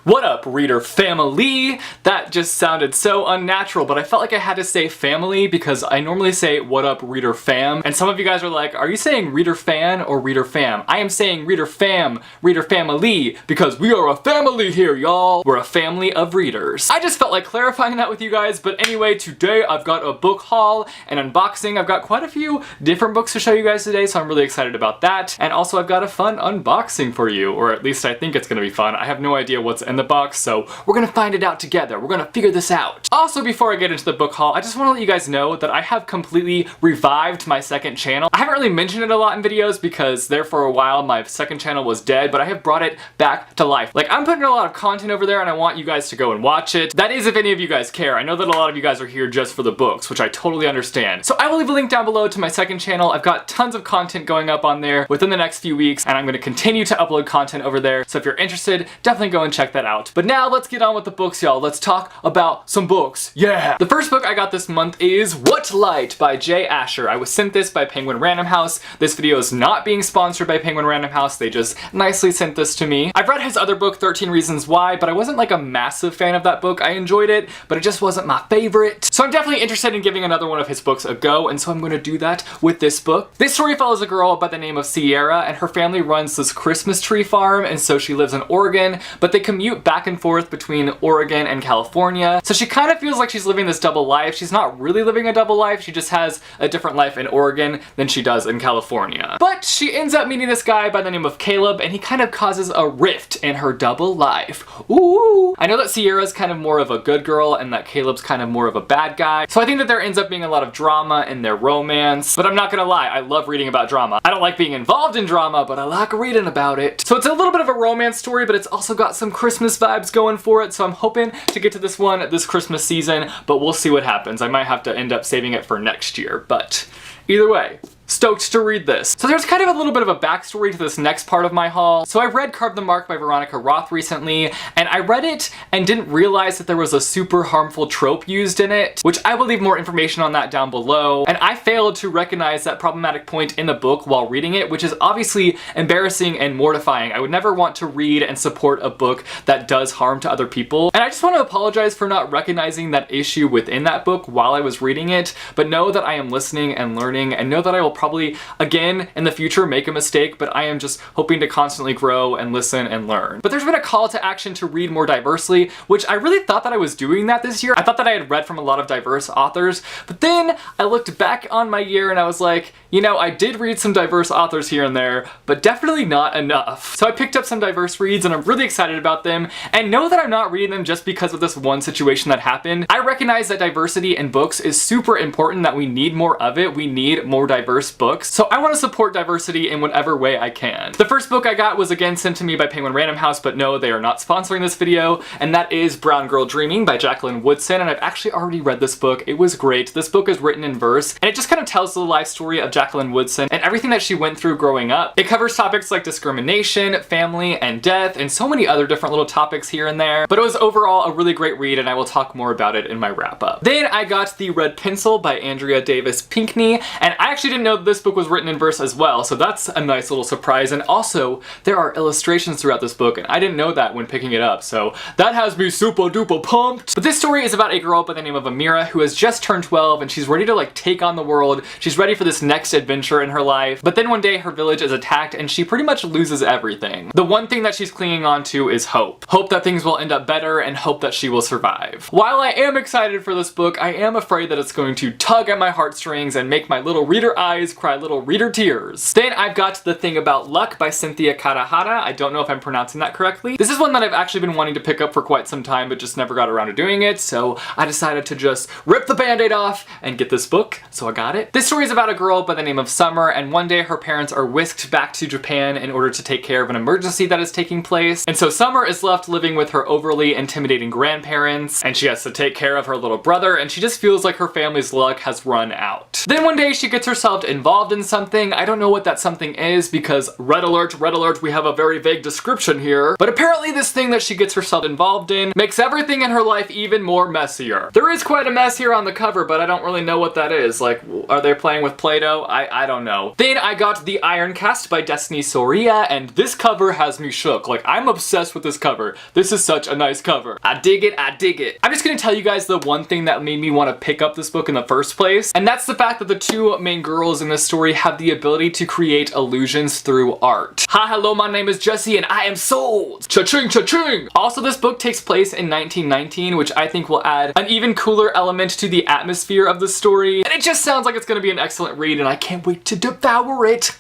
What up, reader family? That just sounded so unnatural, but I felt like I had to say family because I normally say what up, reader fam. And some of you guys are like, are you saying reader fan or reader fam? I am saying reader fam, reader family, because we are a family here, y'all. We're a family of readers. I just felt like clarifying that with you guys, but anyway, today I've got a book haul and unboxing. I've got quite a few different books to show you guys today, so I'm really excited about that. And also I've got a fun unboxing for you, or at least I think it's gonna be fun. I have no idea what's in the box, so we're gonna find it out together. We're gonna figure this out. Also, before I get into the book haul, I just wanna let you guys know that I have completely revived my second channel. I haven't really mentioned it a lot in videos because there for a while my second channel was dead, but I have brought it back to life. Like, I'm putting a lot of content over there and I want you guys to go and watch it. That is if any of you guys care. I know that a lot of you guys are here just for the books, which I totally understand. So I will leave a link down below to my second channel. I've got tons of content going up on there within the next few weeks, and I'm gonna continue to upload content over there. So if you're interested, definitely go and check that out. But now let's get on with the books, y'all. Let's talk about some books. Yeah! The first book I got this month is What Light by Jay Asher. I was sent this by Penguin Random House. This video is not being sponsored by Penguin Random House. They just nicely sent this to me. I've read his other book, 13 Reasons Why, but I wasn't like a massive fan of that book. I enjoyed it, but it just wasn't my favorite. So I'm definitely interested in giving another one of his books a go, and so I'm gonna do that with this book. This story follows a girl by the name of Sierra, and her family runs this Christmas tree farm, and so she lives in Oregon, but they commute back and forth between Oregon and California. So she kind of feels like she's living this double life. She's not really living a double life, she just has a different life in Oregon than she does in California. But she ends up meeting this guy by the name of Caleb, and he kind of causes a rift in her double life. Ooh! I know that Sierra's kind of more of a good girl and that Caleb's kind of more of a bad guy. So I think that there ends up being a lot of drama in their romance. But I'm not gonna lie, I love reading about drama. I don't like being involved in drama, but I like reading about it. So it's a little bit of a romance story, but it's also got some Christmas vibes going for it. So I'm hoping to get to this one this Christmas season, but we'll see what happens. I might have to end up saving it for next year, but either way, stoked to read this. So there's kind of a little bit of a backstory to this next part of my haul. So I read Carve the Mark by Veronica Roth recently, and I read it and didn't realize that there was a super harmful trope used in it, which I will leave more information on that down below. And I failed to recognize that problematic point in the book while reading it, which is obviously embarrassing and mortifying. I would never want to read and support a book that does harm to other people. And I just want to apologize for not recognizing that issue within that book while I was reading it, but know that I am listening and learning, and know that I will probably again in the future make a mistake, but I am just hoping to constantly grow and listen and learn. But there's been a call to action to read more diversely, which I really thought that I was doing that this year. I thought that I had read from a lot of diverse authors, but then I looked back on my year and I was like, you know, I did read some diverse authors here and there, but definitely not enough. So I picked up some diverse reads and I'm really excited about them, and know that I'm not reading them just because of this one situation that happened. I recognize that diversity in books is super important, that we need more of it. We need more diverse books. So I want to support diversity in whatever way I can. The first book I got was again sent to me by Penguin Random House, but no, they are not sponsoring this video, and that is Brown Girl Dreaming by Jacqueline Woodson, and I've actually already read this book. It was great. This book is written in verse, and it just kind of tells the life story of Jacqueline Woodson and everything that she went through growing up. It covers topics like discrimination, family, and death, and so many other different little topics here and there, but it was overall a really great read, and I will talk more about it in my wrap-up. Then I got The Red Pencil by Andrea Davis Pinkney, and I actually didn't know that this book was written in verse as well, so that's a nice little surprise. And also, there are illustrations throughout this book, and I didn't know that when picking it up, so that has me super duper pumped. But this story is about a girl by the name of Amira who has just turned 12, and she's ready to like take on the world. She's ready for this next adventure in her life, but then one day her village is attacked and she pretty much loses everything. The one thing that she's clinging on to is hope. Hope that things will end up better, and hope that she will survive. While I am excited for this book, I am afraid that it's going to tug at my heartstrings and make my little reader eyes cry little reader tears. Then I've got The Thing About Luck by Cynthia Kadrayan. I don't know if I'm pronouncing that correctly. This is one that I've actually been wanting to pick up for quite some time, but just never got around to doing it, so I decided to just rip the band-aid off and get this book, so I got it. This story is about a girl by the name of Summer, and one day her parents are whisked back to Japan in order to take care of an emergency that is taking place, and so Summer is left living with her overly intimidating grandparents, and she has to take care of her little brother, and she just feels like her family's luck has run out. Then one day she gets herself involved in something. I don't know what that something is because red alert, we have a very vague description here. But apparently this thing that she gets herself involved in makes everything in her life even more messier. There is quite a mess here on the cover, but I don't really know what that is. Like, are they playing with Play-Doh? I don't know. Then I got The Iron Cast by Destiny Soria, and this cover has me shook. Like, I'm obsessed with this cover. This is such a nice cover. I dig it, I dig it. I'm just gonna tell you guys the one thing that made me want to pick up this book in the first place, and that's the fact that the two main girls in this story have the ability to create illusions through art. Hi, hello, my name is Jesse, and I am sold! Cha-ching, cha-ching! Also, this book takes place in 1919, which I think will add an even cooler element to the atmosphere of the story, and it just sounds like it's gonna be an excellent read, and I can't wait to devour it.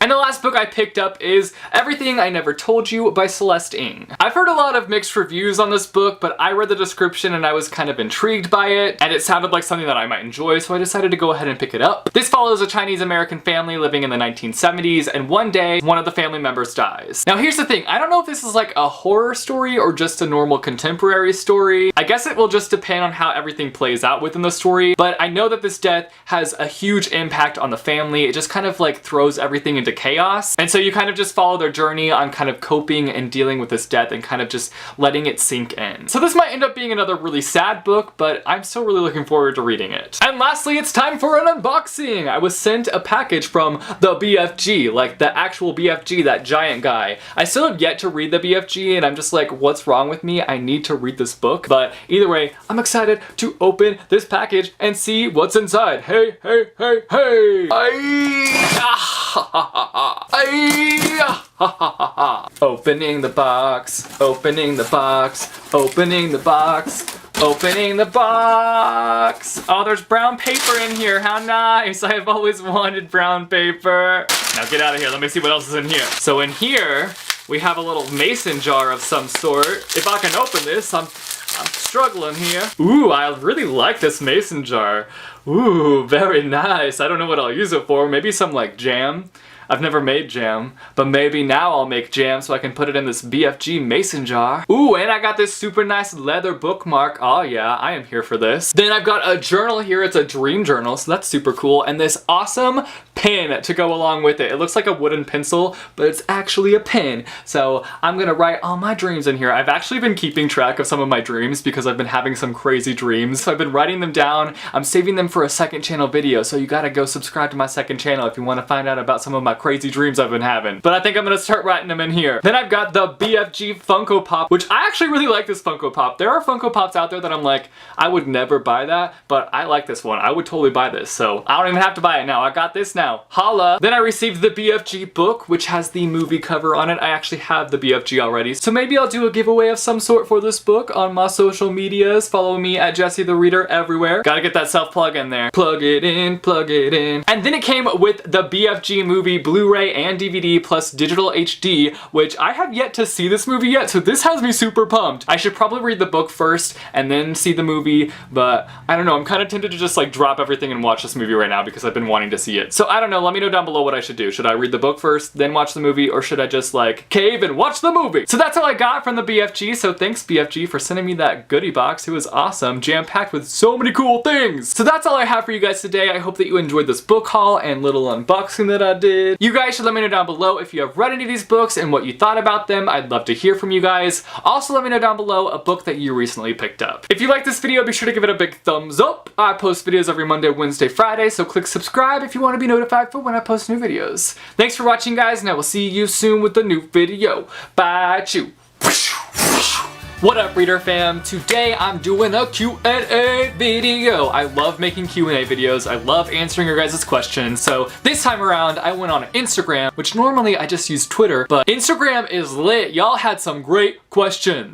And the last book I picked up is Everything I Never Told You by Celeste Ng. I've heard a lot of mixed reviews on this book, but I read the description and I was kind of intrigued by it, and it sounded like something that I might enjoy, so I decided to go ahead and pick it up. This follows a Chinese-American family living in the 1970s, and one day, one of the family members dies. Now here's the thing, I don't know if this is like a horror story or just a normal contemporary story. I guess it will just depend on how everything plays out within the story, but I know that this death has a huge impact on the family. It just kind of like throws everything into chaos. And so you kind of just follow their journey on kind of coping and dealing with this death and kind of just letting it sink in. So this might end up being another really sad book, but I'm still really looking forward to reading it. And lastly, it's time for an unboxing. I was sent a package from the BFG, like the actual BFG, that giant guy. I still have yet to read the BFG, and I'm just like, what's wrong with me? I need to read this book. But either way, I'm excited to open this package and see what's inside. Hey, hey, hey, hey! Opening the box, opening the box, opening the box, opening the box. Oh, there's brown paper in here. How nice. I have always wanted brown paper. Now get out of here. Let me see what else is in here. So in here, we have a little mason jar of some sort. If I can open this, I'm struggling here. Ooh, I really like this mason jar. Ooh, very nice. I don't know what I'll use it for. Maybe some like jam. I've never made jam, but maybe now I'll make jam so I can put it in this BFG mason jar. Ooh, and I got this super nice leather bookmark. Oh yeah, I am here for this. Then I've got a journal here. It's a dream journal, so that's super cool. And this awesome pen to go along with it. It looks like a wooden pencil, but it's actually a pen. So I'm gonna write all my dreams in here. I've actually been keeping track of some of my dreams because I've been having some crazy dreams. So I've been writing them down. I'm saving them for a second channel video, so you gotta go subscribe to my second channel if you wanna find out about some of my crazy dreams I've been having. But I think I'm gonna start writing them in here. Then I've got the BFG Funko Pop, which I actually really like this Funko Pop. There are Funko Pops out there that I'm like, I would never buy that, but I like this one. I would totally buy this, so I don't even have to buy it now. I got this now. Holla! Then I received the BFG book, which has the movie cover on it. I actually have the BFG already, so maybe I'll do a giveaway of some sort for this book on my social medias. Follow me at jessethereader everywhere. Gotta get that self-plug in there. Plug it in, plug it in. And then it came with the BFG movie Blu-ray and DVD plus digital HD, which I have yet to see this movie yet, so this has me super pumped. I should probably read the book first and then see the movie, but I don't know, I'm kind of tempted to just like drop everything and watch this movie right now because I've been wanting to see it. So I don't know, let me know down below what I should do. Should I read the book first, then watch the movie, or should I just like cave and watch the movie? So that's all I got from the BFG, so thanks BFG for sending me that goodie box. It was awesome, jam-packed with so many cool things. So that's all I have for you guys today. I hope that you enjoyed this book haul and little unboxing that I did. You guys should let me know down below if you have read any of these books and what you thought about them. I'd love to hear from you guys. Also, let me know down below a book that you recently picked up. If you like this video, be sure to give it a big thumbs up. I post videos every Monday, Wednesday, Friday, so click subscribe if you want to be notified for when I post new videos. Thanks for watching, guys, and I will see you soon with a new video. Bye, chew. What up, reader fam? Today I'm doing a Q&A video. I love making Q&A videos. I love answering your guys' questions. So this time around, I went on Instagram, which normally I just use Twitter, but Instagram is lit. Y'all had some great questions.